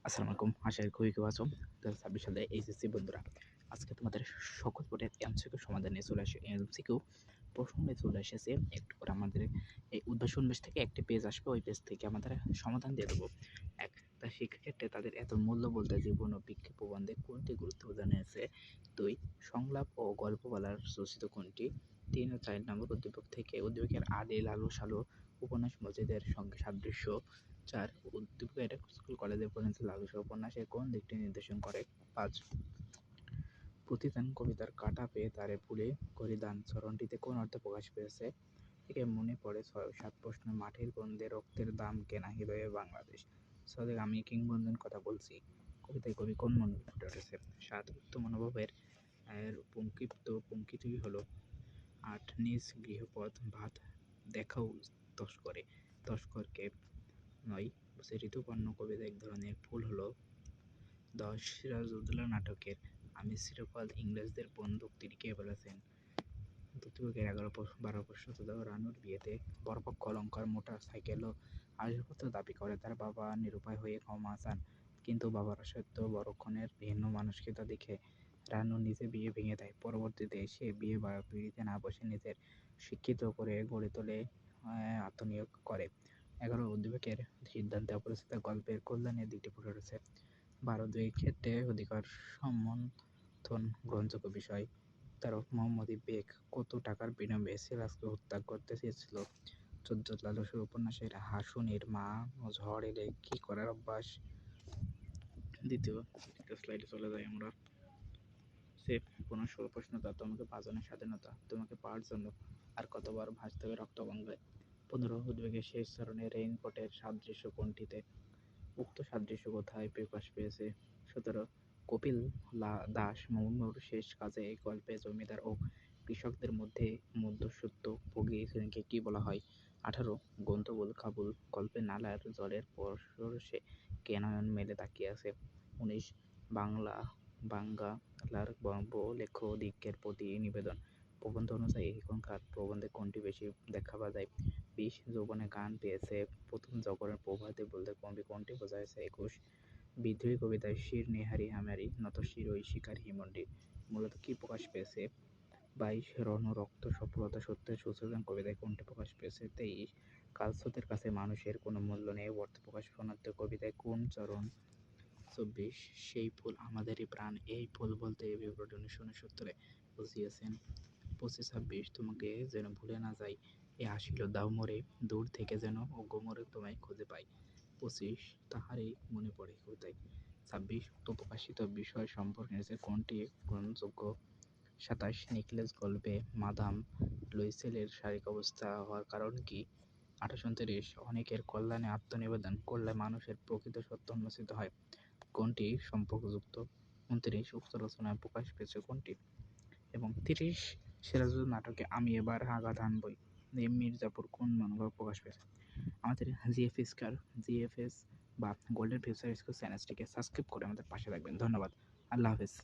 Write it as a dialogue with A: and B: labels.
A: আসসালামু আলাইকুম। আশা করি খুবই ভালো আছো। ২০২৬ সালে এইচএসসি বন্ধুরা, আজকে তোমাদের সকল বোর্ডের এমসিকিউ সমাধান নিয়ে চলে আসে এমসিকিউ প্রশ্ন নিয়ে চলে এসেছে। একটু করে আমাদের এই উদ্ভাসন বেশ থেকে একটি পেজ আসবে, ওই পেজ থেকে আমাদের সমাধান দিয়ে দেবো। তা শিক্ষাক্ষেত্রে তাদের এত মূল্য বলতে জীবন ও বিজ্ঞান প্রবন্ধে কোনটি গুরুত্ব জানিয়েছে? ২. সংলাপ ও গল্প বলার রচিত কোনটি? ৩ ও ৪ নম্বর উদ্দীপকের আলী লালু সালু উপন্যাস মসজিদের সঙ্গে সাদৃশ্য। ৪. উদ্দীপকের স্কুল কলেজে পরিণত লালসা উপন্যাসের কোন দিকটি নির্দেশন করে? ৫. প্রতিদান কবিতার কাটা পেয়ে তারে ফুলে করিদান চরণটিতে কোন অর্থে প্রকাশ পেয়েছে? থেকে মনে পড়ে ৬-৭ প্রশ্ন মাটির গন্ধে রক্তের দাম কেনা হৃদয়ে বাংলাদেশ। ৬ আমি কিংবদন্তির কথা বলছি কবিতায় কবি কোন মন ফুটে উঠেছে? ৭ উত্তম অনুভবের পঙ্ক্তিটি হলো ৮ নিজ গৃহপথ ভাত দেখাও তস্করকে ৯ ঋতুপর্ণ কবিতা এক ধরনের ফুল হলো। ১০ সিরাজউদ্দৌলা নাটকের আমি চিরকাল ইংরেজদের বন্দুক তীর কে বলেছেন? উদ্দীপকের ১১-১২ প্রশ্ন রানুর বিয়েতে বরপক্ষ অলংকার মোটর সাইকেল ও আসবাবপত্র দাবি করে তার বাবা নিরুপায় হয়ে ক্ষমা চান, কিন্তু বাবার অসত্য বরক্ষণের ভিন্ন মানসিকতা দেখে রানু নিজে বিয়ে ভেঙে দেয়। পরবর্তীতে সে বিয়ে বা পিড়িতে না বসে নিজের শিক্ষিত করে গড়ে তোলে, আত্মনিয়োগ করে। ১১ উদ্দীপকের সিদ্ধান্তে অপরিচিত গল্পের কল্যাণের দিকটি ফুটে উঠেছে। ১২ ক্ষেত্রে অধিকার সমর্থন গ্রহণযোগ্য বিষয়। ১৩ মোহাম্মদ বেগ কত টাকার বিনিময়ে সিরাজকে হত্যা করতে চেয়েছিল? ১৪ লালসার উপন্যাসের হাসুনের মা ঝড় এলে কি করার অভ্যাস? দ্বিতীয় স্লাইডে চলে যাই আমরা। ১৫ প্রশ্ন তোমাকে বাঁচানোর স্বাধীনতা তোমাকে পাওয়ার জন্য আর কতবার ভাসতে হবে রক্ত গঙ্গায়? ১৫ উদ্বেগের শেষ চরণে রেইনকোটের সাদৃশ্য কোনটিতে? উক্ত সাদৃশ্য কোথায় প্রকাশ পেয়েছে? ১৭ কপিল দাস মুর্মুর শেষ কাজে এই গল্পে জমিদার ও কৃষকদের মধ্যে মধ্যস্থত্ব ভোগী শ্রেণীকে কি বলা হয়? ১৮ গন্তবুল কাবুল গল্পে নালার জলের পরশে কে নয়ন মেলে তাকিয়ে আছে? ১৯ বাংলার লেখ্য দিকের প্রতি নিবেদন প্রবন্ধ অনুযায়ী এখনকার প্রবন্ধে কোনটি বেশি দেখা পাওয়া যায়? ২০ যৌবনে গান পেয়েছে প্রথম জগরের প্রভাতে বলতে কবি কোনটি বোঝাইছে? ২১ বিদ্রোহী কবিতায় শির নেহারি হামারি নত শির ওই শিকার হিমন্ডি মূলত কি প্রকাশ পেয়েছে? ২২ রণ রক্ত সফলতা সত্যের সুস্রোতন কবিতায় কোনটি প্রকাশ পেয়েছে? ২৩ কালস্রোতের কাছে মানুষের কোনো মূল্য নেই অর্থ প্রকাশ প্রণাদ্য কবিতায় কোন চরণ? ২৪ সেই ফুল আমাদেরই প্রাণ এই ফুল বলতে ফেব্রুয়ারি ১৯৬৯ বুঝিয়েছেন। ২৫-২৬ তোমাকে যেন ভুলে না যাই এ আসিল দাও মোরে দূর থেকে যেন ও গোমরে তোমায় খুঁজে পাই। ২৫ তাহারই মনে পড়ে কবিতায়। ২৬ প্রকাশিত বিষয় সম্পর্কে কোনটি গ্রহণযোগ্য? ২৭ নিকলেস গল্পে মাদাম লুইসেলের শারীরিক অবস্থা হওয়ার কারণ কি? ২৮-২৯ অনেকের কল্যাণে আত্মনিবেদন করলে মানুষের প্রকৃত সত্য উন্মোচিত হয়, কোনটি সম্পর্কযুক্ত? ২৯ উক্ত রচনায় প্রকাশ পেয়েছে কোনটি? এবং ৩০ সিরাজউদ্দৌলা নাটকে আমি এবার আঘাত হানবই মির্জাপুর কোন মনোভাব প্রকাশ পেয়েছে? আমাদের জিএফএস বা গোল্ডেন ফিউচার স্কুল চ্যানেলটিকে সাবস্ক্রাইব করে আমাদের পাশে থাকবেন। ধন্যবাদ। আল্লাহ হাফেজ।